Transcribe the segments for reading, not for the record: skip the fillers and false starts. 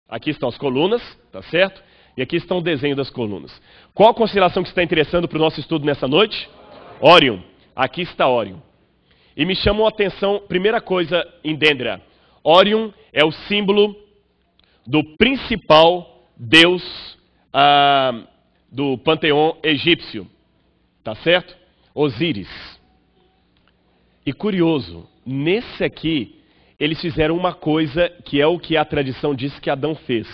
Aqui estão as colunas, tá certo? E aqui está o desenho das colunas. Qual a constelação que está interessando para o nosso estudo nessa noite? Órion. Aqui está Órion. E me chamou a atenção, primeira coisa em Dendera. Órion é o símbolo do principal deus do panteão egípcio. Tá certo? Osíris. E curioso, nesse aqui, eles fizeram uma coisa que é o que a tradição diz que Adão fez.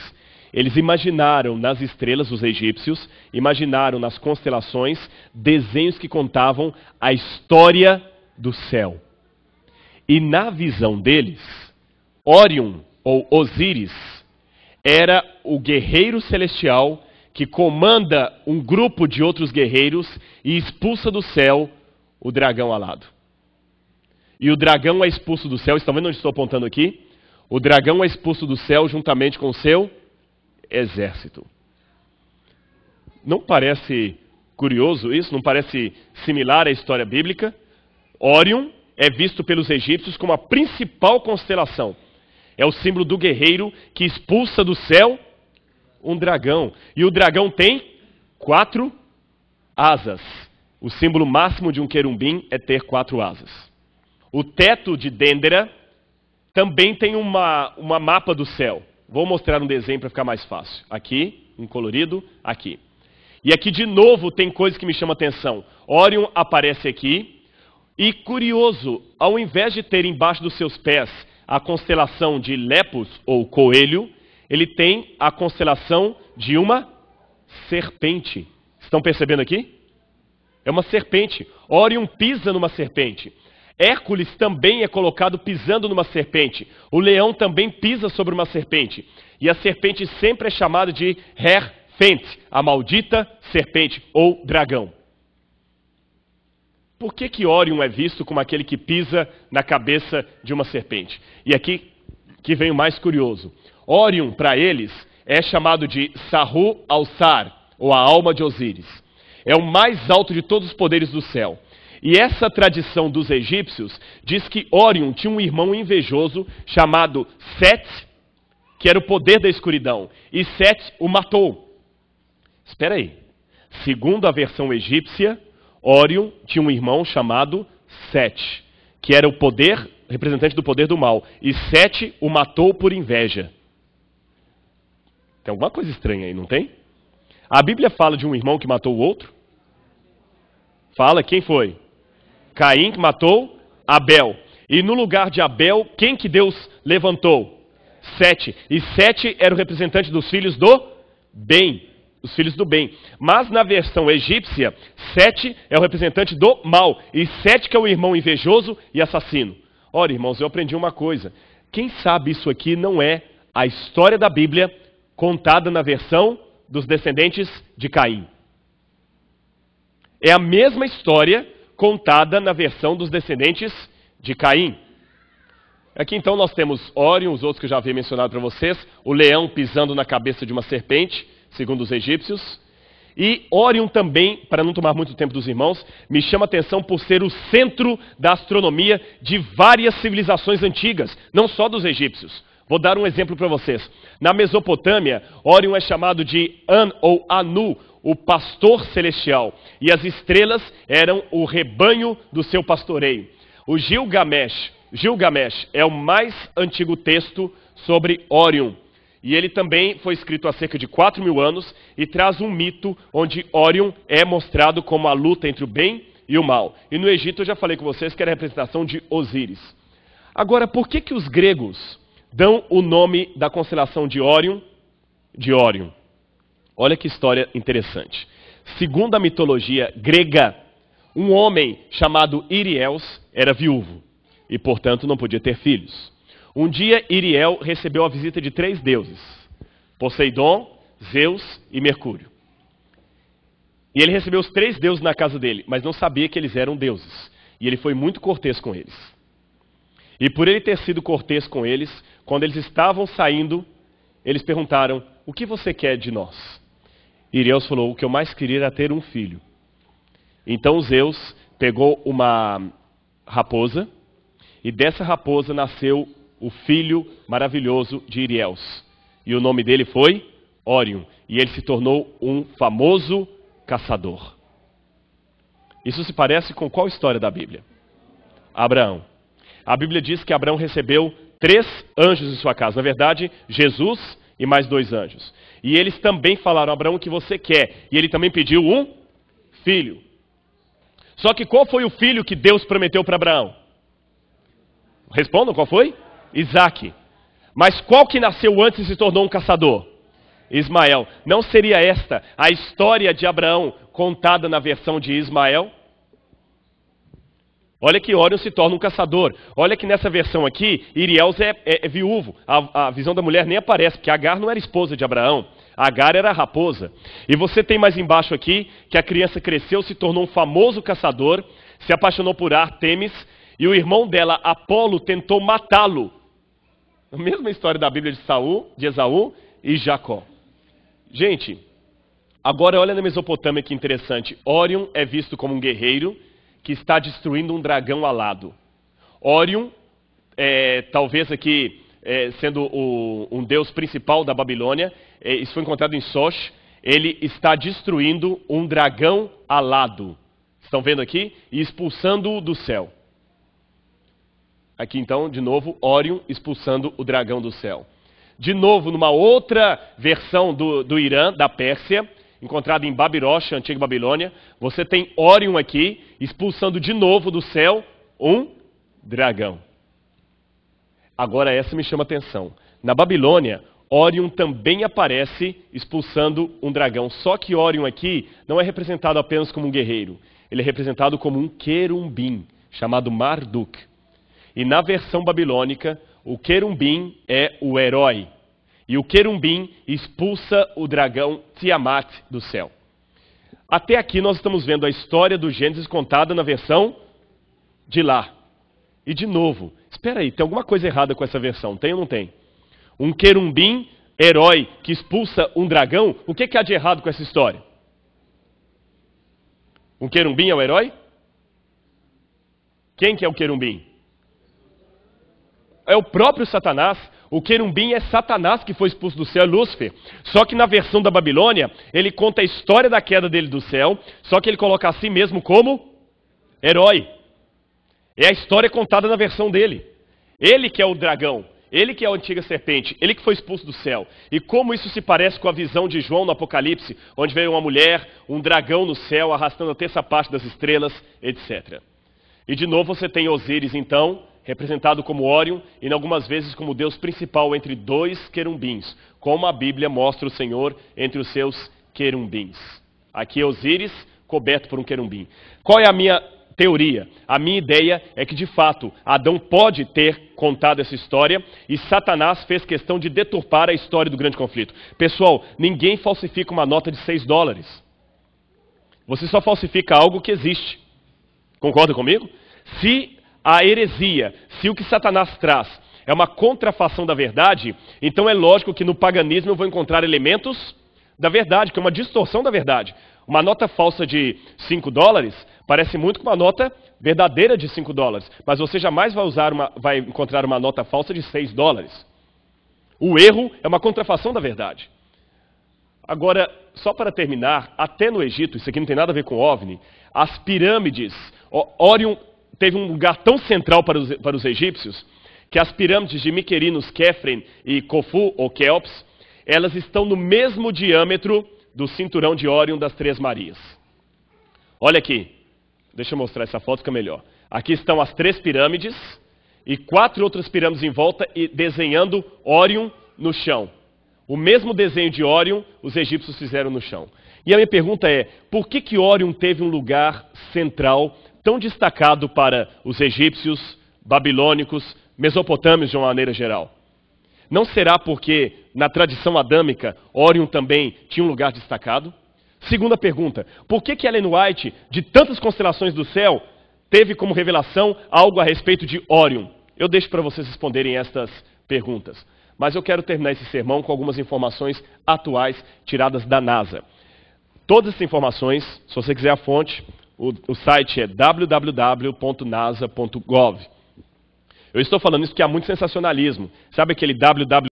Eles imaginaram nas estrelas, os egípcios, imaginaram nas constelações, desenhos que contavam a história do céu. E na visão deles, Órion, ou Osíris, era o guerreiro celestial que comanda um grupo de outros guerreiros e expulsa do céu o dragão alado. E o dragão é expulso do céu, estão vendo onde estou apontando aqui? O dragão é expulso do céu juntamente com o seu exército. Não parece curioso isso? Não parece similar à história bíblica? Órion é visto pelos egípcios como a principal constelação. É o símbolo do guerreiro que expulsa do céu um dragão. E o dragão tem 4 asas. O símbolo máximo de um querubim é ter 4 asas. O teto de Dendera também tem uma mapa do céu. Vou mostrar um desenho para ficar mais fácil. Aqui, em colorido, aqui. E aqui de novo tem coisa que me chama a atenção. Órion aparece aqui. E curioso, ao invés de ter embaixo dos seus pés a constelação de Lepus ou coelho, ele tem a constelação de uma serpente. Estão percebendo aqui? É uma serpente. Órion pisa numa serpente. Hércules também é colocado pisando numa serpente. O leão também pisa sobre uma serpente. E a serpente sempre é chamada de Her-Fent, a maldita serpente ou dragão. Por que Órion é visto como aquele que pisa na cabeça de uma serpente? E aqui que vem o mais curioso. Órion, para eles, é chamado de Sahu-Alsar, ou a alma de Osíris. É o mais alto de todos os poderes do céu. E essa tradição dos egípcios diz que Órion tinha um irmão invejoso chamado Set, que era o poder da escuridão. E Set o matou. Espera aí. Segundo a versão egípcia, Órion tinha um irmão chamado Set, que era o poder, representante do poder do mal. E Set o matou por inveja. Tem alguma coisa estranha aí, não tem? A Bíblia fala de um irmão que matou o outro? Fala, quem foi? Caim que matou Abel. E no lugar de Abel, quem que Deus levantou? Sete. E Sete era o representante dos filhos do bem. Os filhos do bem. Mas na versão egípcia, Sete é o representante do mal. E Sete que é o irmão invejoso e assassino. Ora, irmãos, eu aprendi uma coisa. Quem sabe isso aqui não é a história da Bíblia contada na versão dos descendentes de Caim. É a mesma história contada na versão dos descendentes de Caim. Aqui então nós temos Órion, os outros que eu já havia mencionado para vocês, o leão pisando na cabeça de uma serpente, segundo os egípcios. E Órion também, para não tomar muito tempo dos irmãos, me chama a atenção por ser o centro da astronomia de várias civilizações antigas, não só dos egípcios. Vou dar um exemplo para vocês. Na Mesopotâmia, Órion é chamado de An ou Anu, o pastor celestial. E as estrelas eram o rebanho do seu pastoreio. O Gilgamesh é o mais antigo texto sobre Órion. E ele também foi escrito há cerca de 4.000 anos e traz um mito onde Órion é mostrado como a luta entre o bem e o mal. E no Egito eu já falei com vocês que era a representação de Osíris. Agora, por que os gregos dão o nome da constelação de Órion de Órion? Olha que história interessante. Segundo a mitologia grega, um homem chamado Iriels era viúvo e, portanto, não podia ter filhos. Um dia, Iriel recebeu a visita de 3 deuses, Poseidon, Zeus e Mercúrio. E ele recebeu os 3 deuses na casa dele, mas não sabia que eles eram deuses. E ele foi muito cortês com eles. E por ele ter sido cortês com eles, quando eles estavam saindo, eles perguntaram, o que você quer de nós? Iriels falou, o que eu mais queria era ter um filho. Então Zeus pegou uma raposa, e dessa raposa nasceu o filho maravilhoso de Iriels, E o nome dele foi Órion. E ele se tornou um famoso caçador. Isso se parece com qual história da Bíblia? Abraão. A Bíblia diz que Abraão recebeu 3 anjos em sua casa. Na verdade, Jesus e mais 2 anjos. E eles também falaram, Abraão, o que você quer? E ele também pediu um filho. Só que qual foi o filho que Deus prometeu para Abraão? Respondam, qual foi? Isaque. Mas qual que nasceu antes e se tornou um caçador? Ismael. Não seria esta a história de Abraão contada na versão de Ismael? Olha que Órion se torna um caçador. Olha que nessa versão aqui, Iriel é viúvo. A visão da mulher nem aparece, porque Agar não era esposa de Abraão. Agar era a raposa. E você tem mais embaixo aqui que a criança cresceu, se tornou um famoso caçador, se apaixonou por Ártemis, e o irmão dela, Apolo, tentou matá-lo. A mesma história da Bíblia de Esaú e Jacó. Gente, agora olha na Mesopotâmia que interessante. Órion é visto como um guerreiro que está destruindo um dragão alado. Órion, talvez aqui sendo um deus principal da Babilônia, isso foi encontrado em Soch, ele está destruindo um dragão alado. Estão vendo aqui? E expulsando-o do céu. Aqui então, de novo, Órion expulsando o dragão do céu. De novo, numa outra versão do Irã, da Pérsia, encontrada em Babiroche, antiga Babilônia, você tem Órion aqui, expulsando de novo do céu um dragão. Agora essa me chama a atenção. Na Babilônia, Órion também aparece expulsando um dragão. Só que Órion aqui não é representado apenas como um guerreiro. Ele é representado como um querumbim, chamado Marduk. E na versão babilônica, o querumbim é o herói. E o querumbim expulsa o dragão Tiamat do céu. Até aqui nós estamos vendo a história do Gênesis contada na versão de lá. E de novo, espera aí, tem alguma coisa errada com essa versão, tem ou não tem? Um querumbim, herói, que expulsa um dragão, o que há de errado com essa história? Um querumbim é o herói? Quem que é o querumbim? É o próprio Satanás. O querumbim é Satanás que foi expulso do céu, Lúcifer. Só que na versão da Babilônia, ele conta a história da queda dele do céu, só que ele coloca a si mesmo como herói. É a história contada na versão dele. Ele que é o dragão, ele que é a antiga serpente, ele que foi expulso do céu. E como isso se parece com a visão de João no Apocalipse, onde veio uma mulher, um dragão no céu, arrastando a terça parte das estrelas, etc. E de novo você tem Osíris, então, representado como Órion, e algumas vezes como Deus principal entre 2 querumbins, como a Bíblia mostra o Senhor entre os seus querumbins. Aqui é Osíris, coberto por um querumbim. Qual é a minha teoria? A minha ideia é que, de fato, Adão pode ter contado essa história, e Satanás fez questão de deturpar a história do grande conflito. Pessoal, ninguém falsifica uma nota de $6. Você só falsifica algo que existe. Concorda comigo? Se a heresia, se o que Satanás traz é uma contrafação da verdade, então é lógico que no paganismo eu vou encontrar elementos da verdade, que é uma distorção da verdade. Uma nota falsa de $5 parece muito com uma nota verdadeira de $5, mas você jamais vai encontrar uma nota falsa de $6. O erro é uma contrafação da verdade. Agora, só para terminar, até no Egito, isso aqui não tem nada a ver com OVNI, as pirâmides, Órion teve um lugar tão central para os egípcios, que as pirâmides de Miquerinos, Kefren e Khufu, ou Quéops, elas estão no mesmo diâmetro do cinturão de Órion das Três Marias. Olha aqui, deixa eu mostrar essa foto, fica melhor. Aqui estão as 3 pirâmides e 4 outras pirâmides em volta e desenhando Órion no chão. O mesmo desenho de Órion os egípcios fizeram no chão. E a minha pergunta é, por que Órion teve um lugar central tão destacado para os egípcios, babilônicos, mesopotâmios de uma maneira geral? Não será porque, na tradição adâmica, Órion também tinha um lugar destacado? Segunda pergunta, por que Ellen White, de tantas constelações do céu, teve como revelação algo a respeito de Órion? Eu deixo para vocês responderem estas perguntas. Mas eu quero terminar esse sermão com algumas informações atuais tiradas da NASA. Todas essas informações, se você quiser a fonte, o site é www.nasa.gov. Eu estou falando isso porque há muito sensacionalismo. Sabe aquele www